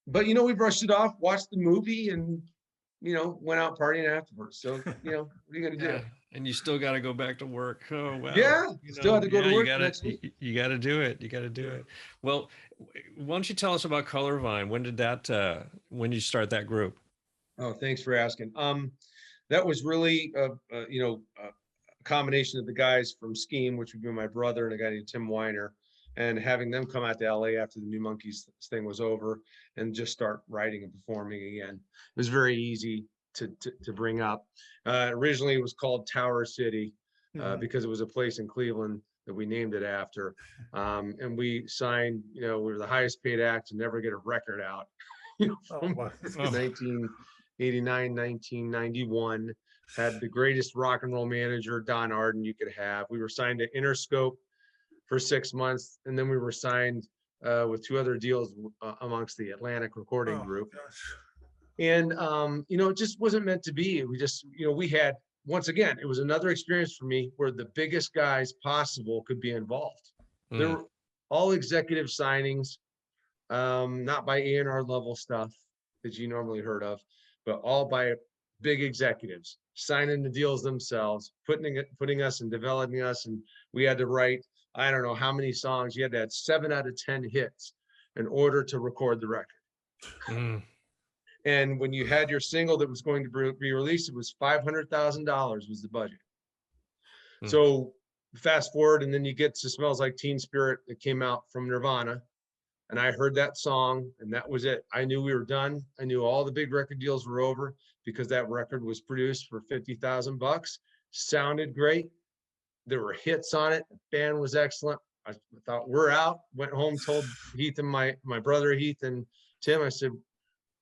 but we brushed it off, watched the movie, and went out partying afterwards. So, what are you gonna do? And you still got to go back to work. Oh wow. Yeah, still have to go to work. You got to do it. You got to do it. Well, why don't you tell us about Colorvine? When did when did you start that group? Oh, thanks for asking. That was really a combination of the guys from Scheme, which would be my brother and a guy named Tim Weiner, and having them come out to LA after the New Monkees thing was over and just start writing and performing again. It was very easy to bring up. Originally it was called Tower City because it was a place in Cleveland that we named it after. And we signed, we were the highest paid act to never get a record out, from 1989, 1991. Had the greatest rock and roll manager, Don Arden, you could have. We were signed to Interscope for 6 months, and then we were signed with 2 other deals amongst the Atlantic recording Oh, group. gosh. And, it just wasn't meant to be. We just, we had, once again, it was another experience for me where the biggest guys possible could be involved. There were all executive signings, not by A&R level stuff that you normally heard of, but all by big executives signing the deals themselves, putting us and developing us. And we had to write, I don't know how many songs. You had to have 7 out of 10 hits in order to record the record. And when you had your single that was going to be released, it was $500,000 was the budget. So fast forward, and then you get to Smells Like Teen Spirit that came out from Nirvana. And I heard that song, and that was it. I knew we were done. I knew all the big record deals were over because that record was produced for $50,000. Sounded great. There were hits on it. The band was excellent. I thought, we're out. Went home, told Heath and my brother Heath and Tim, I said,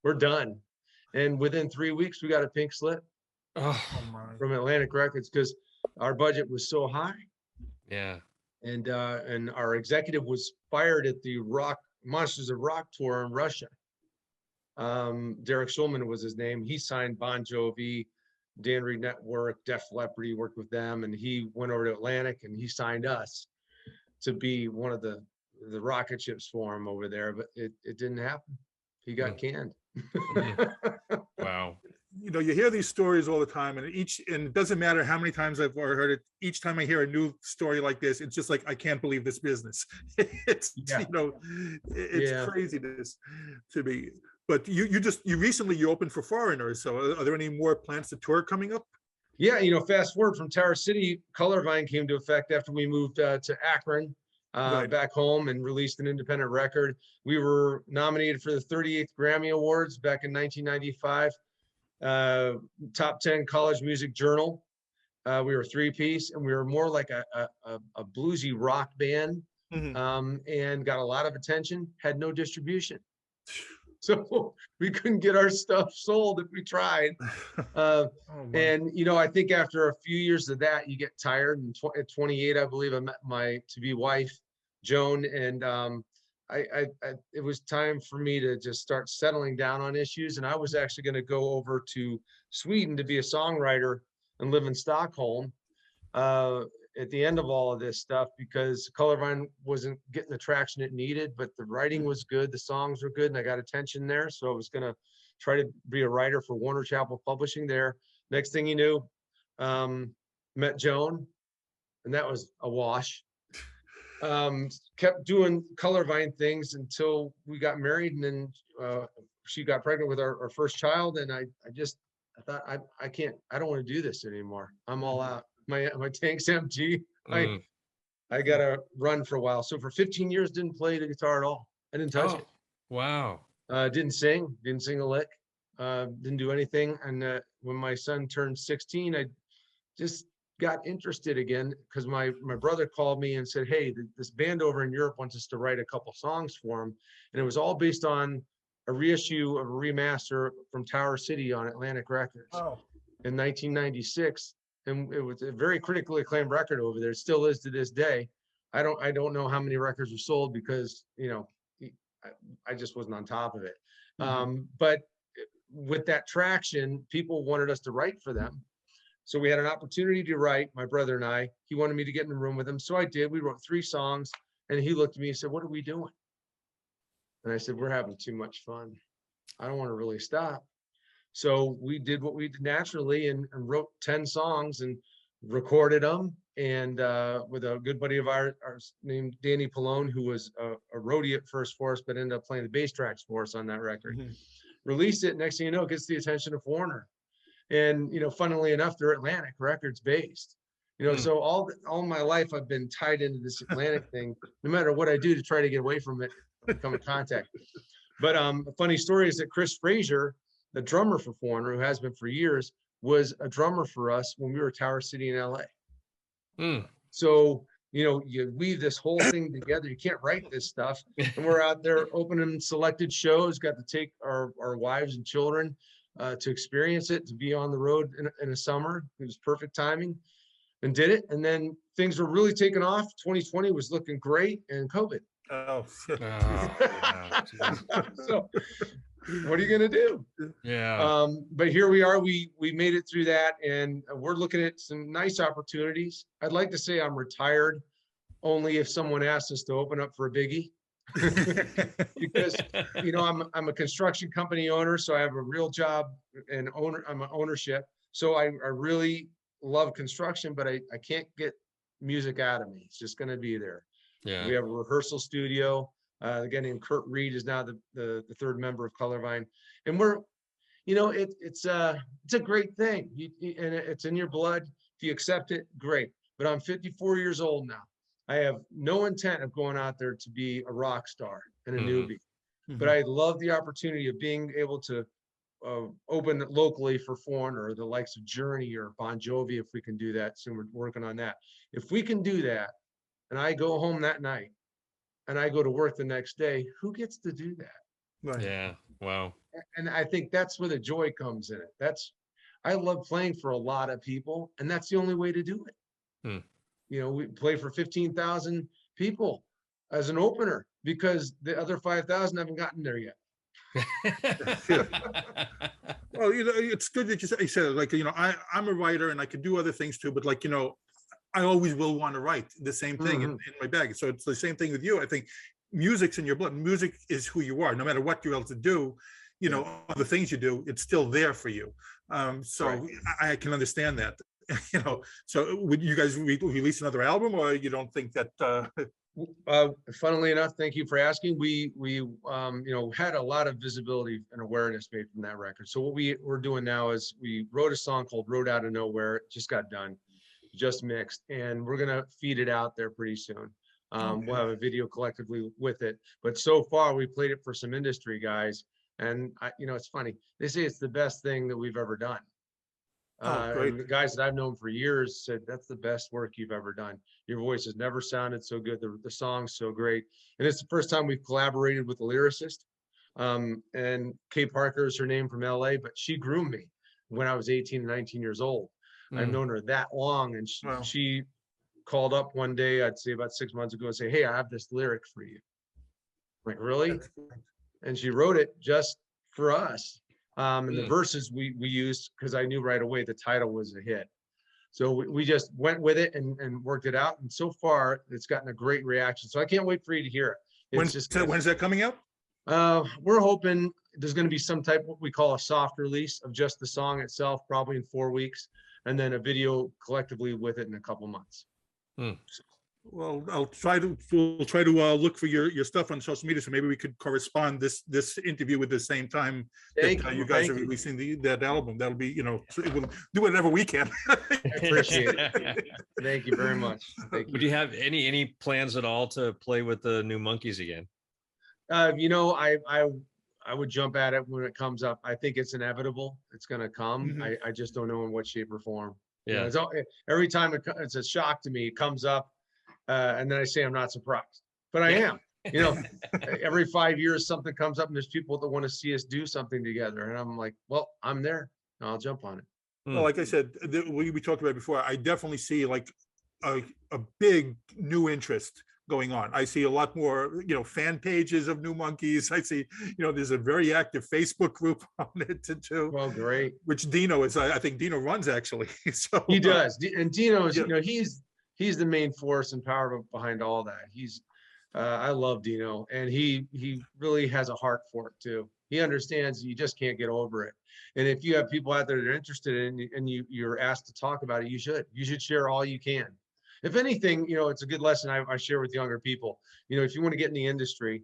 we're done. And within 3 weeks, we got a pink slip from Atlantic Records because our budget was so high. Yeah. And our executive was fired at the Monsters of Rock tour in Russia. Derek Schulman was his name. He signed Bon Jovi, Dan Reed Network, Def Leppard. He worked with them, and he went over to Atlantic and he signed us to be one of the rocket ships for him over there. But it didn't happen. He got canned. Wow. You hear these stories all the time, and it doesn't matter how many times I've heard it. Each time I hear a new story like this, it's just like, I can't believe this business. It's craziness to me. But you recently opened for Foreigners. So are there any more plans to tour coming up? Yeah, fast forward from Tower City, Colorvine came to effect after we moved to Akron. Back home and released an independent record. We were nominated for the 38th Grammy Awards back in 1995. Top 10 College Music Journal. We were 3-piece, and we were more like a bluesy rock band, and got a lot of attention, had no distribution. So we couldn't get our stuff sold if we tried. And, I think after a few years of that, you get tired. And at 28, I believe I met my to-be wife, Joan, and it was time for me to just start settling down on issues. And I was actually going to go over to Sweden to be a songwriter and live in Stockholm at the end of all of this stuff, because Colorvine wasn't getting the traction it needed, but the writing was good, the songs were good, and I got attention there. So I was going to try to be a writer for Warner Chappell Publishing there. Next thing you knew, met Joan, and that was a wash. Kept doing Colorvine things until we got married, and then she got pregnant with our first child, and I thought, I don't want to do this anymore. I'm all out. My tank's empty. I gotta run for a while. So for 15 years, didn't play the guitar at all. I didn't touch it. Wow. Didn't sing a lick. Didn't do anything. And when my son turned 16, I just got interested again because my brother called me and said, hey, this band over in Europe wants us to write a couple songs for them. And it was all based on a reissue of a remaster from Tower City on Atlantic Records in 1996. And it was a very critically acclaimed record over there. It still is to this day. I don't know how many records were sold because, I just wasn't on top of it. But with that traction, people wanted us to write for them. So we had an opportunity to write, my brother and I. He wanted me to get in the room with him. So I did. We wrote 3 songs, and he looked at me and said, what are we doing? And I said, we're having too much fun. I don't want to really stop. So we did what we did naturally and wrote 10 songs and recorded them. And with a good buddy of ours named Danny Pallone, who was a roadie at first for us, but ended up playing the bass tracks for us on that record. Released it. Next thing you know, it gets the attention of Warner. And, funnily enough, they're Atlantic Records based. So all my life I've been tied into this Atlantic thing, no matter what I do to try to get away from it, come in contact. But a funny story is that Chris Frazier, the drummer for Foreigner, who has been for years, was a drummer for us when we were Tower City in LA. So, you weave this whole thing together. You can't write this stuff. And we're out there opening selected shows, got to take our wives and children to experience it, to be on the road in the summer. It was perfect timing, and did it. And then things were really taking off. 2020 was looking great, and COVID Oh, shit. Yeah. So what are you gonna do? Yeah. But here we are. We made it through that, and we're looking at some nice opportunities. I'd like to say I'm retired, only if someone asks us to open up for a biggie. Because you know I'm a construction company owner, so I have a real job and I'm an ownership. So I really love construction, but I can't get music out of me. It's just going to be there. Yeah. We have a rehearsal studio. A guy named Kurt Reed is now the third member of Colorvine, and we're, you know, it's a great thing, and it's in your blood. If you accept it, great. But I'm 54 years old now. I have no intent of going out there to be a rock star and a newbie, but I love the opportunity of being able to open locally for Foreigner, or the likes of Journey or Bon Jovi, if we can do that. Soon we're working on that. If we can do that, and I go home that night and I go to work the next day, who gets to do that? Right. Yeah. Wow. And I think that's where the joy comes in it. I love playing for a lot of people, and that's the only way to do it. You know, we play for 15,000 people as an opener because the other 5,000 haven't gotten there yet. Well, you know, it's good that you said it. Like, you know, I'm a writer and I can do other things too, but like, you know, I always will want to write the same thing in my bag. So it's the same thing with you. I think music's in your blood. Music is who you are. No matter what you're able to do, you know, all the things you do, it's still there for you. So right. I can understand that. You know, so would you guys release another album, or you don't think that? Funnily enough, thank you for asking. We you know, had a lot of visibility and awareness made from that record. So what we're doing now is we wrote a song called "Road Out of Nowhere." It just got done, just mixed, and we're gonna feed it out there pretty soon. We'll have a video collectively with it. But so far, we played it for some industry guys, and you know, it's funny. They say it's the best thing that we've ever done. And the guys that I've known for years said that's the best work you've ever done. Your voice has never sounded so good. The song's so great, and it's the first time we've collaborated with a lyricist. And Kay Parker is her name, from LA, but she groomed me when I was 18 and 19 years old. I've known her that long, and she called up one day, I'd say about 6 months ago, and say, "Hey, I have this lyric for you." I'm like, really? And she wrote it just for us. And the verses we used, because I knew right away the title was a hit. So we just went with it and worked it out. And so far, it's gotten a great reaction. So I can't wait for you to hear it. When's that coming out? We're hoping there's going to be some type of what we call a soft release of just the song itself, probably in 4 weeks, and then a video collectively with it in a couple months. Well, we'll try to look for your stuff on social media, so maybe we could correspond this interview with the same time that you guys are releasing that album. That'll be, you know, we'll do whatever we can. Appreciate it. Thank you very much. Thank you. Would you have any plans at all to play with the new Monkees again? You know, I would jump at it when it comes up. I think it's inevitable. It's going to come. I just don't know in what shape or form. Yeah. You know, every time it's a shock to me. It comes up. And then I say I'm not surprised, but I am. You know, every 5 years something comes up and there's people that want to see us do something together, and I'm like, well, I'm there. I'll jump on it. Well, like I said, we talked about it before. I definitely see like a big new interest going on. I see a lot more, you know, fan pages of New Monkees. I see, you know, there's a very active Facebook group on it too. Well, great. Which Dino is, I think Dino runs actually. So he does, and Dino is, you know, he's the main force and power behind all that. I love Dino, and he really has a heart for it too. He understands you just can't get over it. And if you have people out there that are interested in, and you're asked to talk about it, you should share all you can. If anything, you know, it's a good lesson I share with younger people. You know, if you want to get in the industry,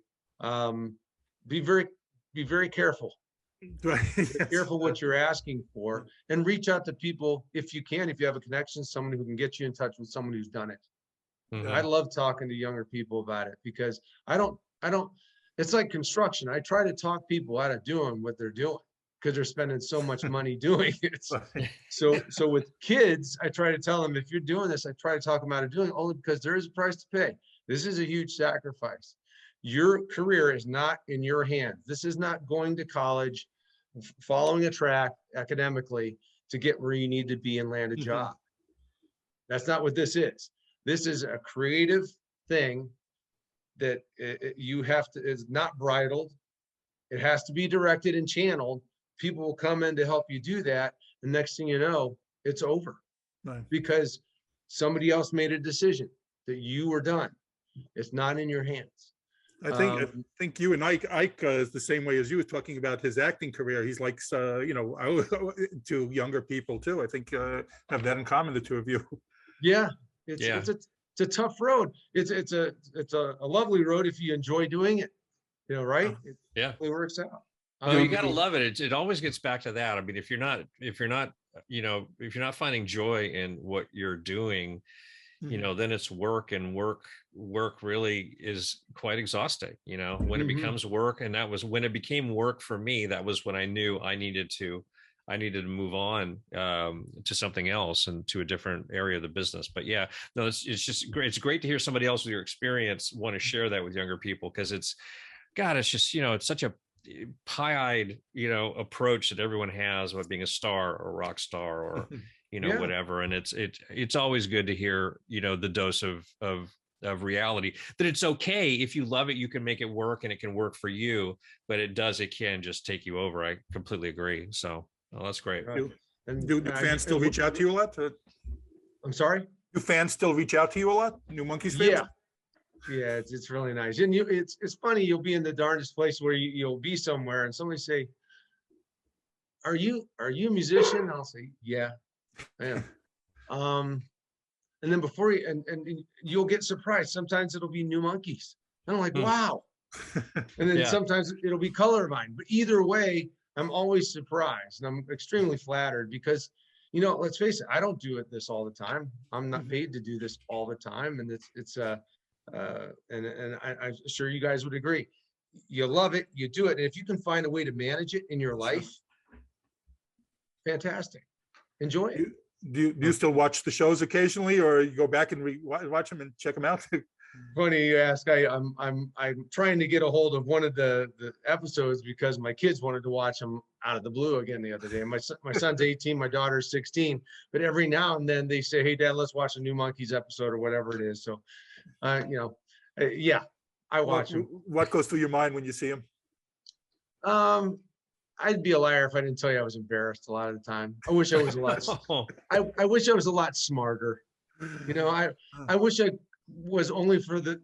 be very careful. Right. Be careful what you're asking for, and reach out to people if you can. If you have a connection, someone who can get you in touch with someone who's done it. I love talking to younger people about it, because I don't. It's like construction. I try to talk people out of doing what they're doing because they're spending so much money doing it. So with kids, I try to tell them, if you're doing this, I try to talk them out of doing it, only because there is a price to pay. This is a huge sacrifice. Your career is not in your hands. This is not going to college, following a track academically to get where you need to be and land a job. That's not what this is. This is a creative thing that you have to, is not bridled. It has to be directed and channeled. People will come in to help you do that. The next thing you know, it's over. Right. Because somebody else made a decision that you were done. It's not in your hands. I think you and Ike is the same way as you, talking about his acting career. He's like, you know, to younger people too. I think have that in common, the two of you. Yeah, it's a tough road. It's a lovely road if you enjoy doing it. You know, right? Yeah, it works out. No, you gotta love it. It always gets back to that. I mean, if you're not, you know, if you're not finding joy in what you're doing, you know, then it's work, and work really is quite exhausting, you know, when it becomes work. And that was when it became work for me. That was when I knew I needed to move on to something else and to a different area of the business. But yeah, no, it's just great. It's great to hear somebody else with your experience want to share that with younger people, because it's just, you know, it's such a pie-eyed, you know, approach that everyone has about being a star or a rock star or you know, whatever. And it's always good to hear, you know, the dose of reality, that it's okay if you love it, you can make it work, and it can work for you, but it can just take you over. I completely agree. So that's great. Right. Do fans still reach out to you a lot? I'm sorry? Do fans still reach out to you a lot? New Monkees fans? Yeah, it's really nice. And it's funny, you'll be in the darndest place where you'll be somewhere and somebody say, are you a musician? I'll say, yeah, I am. And then before you, and you'll get surprised. Sometimes it'll be New Monkees. And I'm like, wow. And then sometimes it'll be Colorvine. But either way, I'm always surprised, and I'm extremely flattered, because, you know, let's face it, I don't do this all the time. I'm not paid to do this all the time. And I'm sure you guys would agree. You love it, you do it. And if you can find a way to manage it in your life, fantastic. Enjoy it. Do you still watch the shows occasionally, or you go back and watch them and check them out? Funny you ask. I'm trying to get a hold of one of the episodes because my kids wanted to watch them out of the blue again the other day. My son's 18, my daughter's 16. But every now and then they say, "Hey, Dad, let's watch a New Monkees episode," or whatever it is. So, you know, yeah, I watch them. What goes through your mind when you see them? I'd be a liar if I didn't tell you I was embarrassed a lot of the time. I wish I was a lot. I wish I was a lot smarter. You know, I wish I was only for the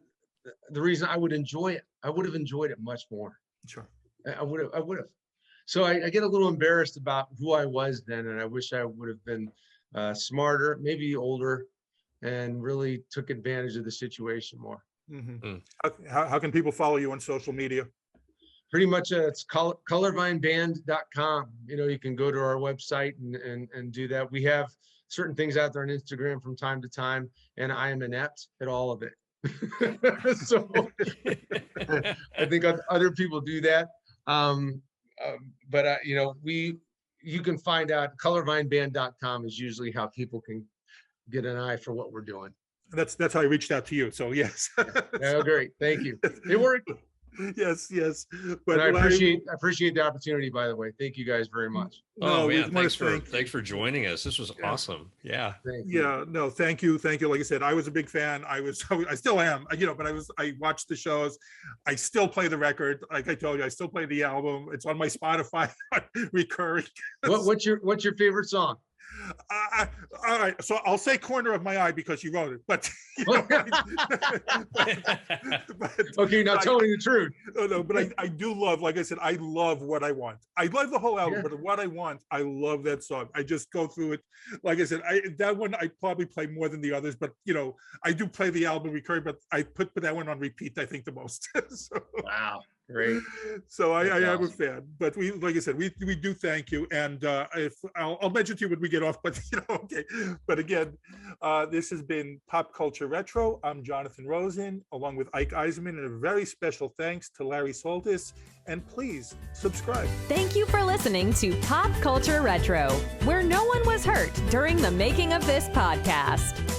reason I would enjoy it. I would have enjoyed it much more. Sure. I would have. So I get a little embarrassed about who I was then, and I wish I would have been smarter, maybe older, and really took advantage of the situation more. How can people follow you on social media? Pretty much it's colorvineband.com. You know, you can go to our website and do that. We have certain things out there on Instagram from time to time, and I am inept at all of it. So I think other people do that. But you know, you can find out colorvineband.com is usually how people can get an eye for what we're doing. That's how I reached out to you. So yes. Oh, great. Thank you. It worked. Yes. But I appreciate the opportunity, by the way. Thank you guys very much. Oh man, thanks for joining us. This was awesome. Yeah. No, thank you. Like I said, I was a big fan. I still am, you know, but I watched the shows. I still play the record. Like I told you, I still play the album. It's on my Spotify recurring. What's your favorite song? All right, so I'll say "Corner of My Eye" because you wrote it, but, you know, okay, now tell me the truth. No, but I do love, like I said, I love What I Want. I love the whole album, but What I Want, I love that song. I just go through it. Like I said, that one I probably play more than the others, but, you know, I do play the album recurring, but I put that one on repeat, I think, the most. So, wow. Great. So I am a fan, but like I said, we do thank you, and if I'll mention to you when we get off, but you know, okay. But again, this has been Pop Culture Retro. I'm Jonathan Rosen, along with Ike Eisenmann, and a very special thanks to Larry Saltis. And please subscribe. Thank you for listening to Pop Culture Retro, where no one was hurt during the making of this podcast.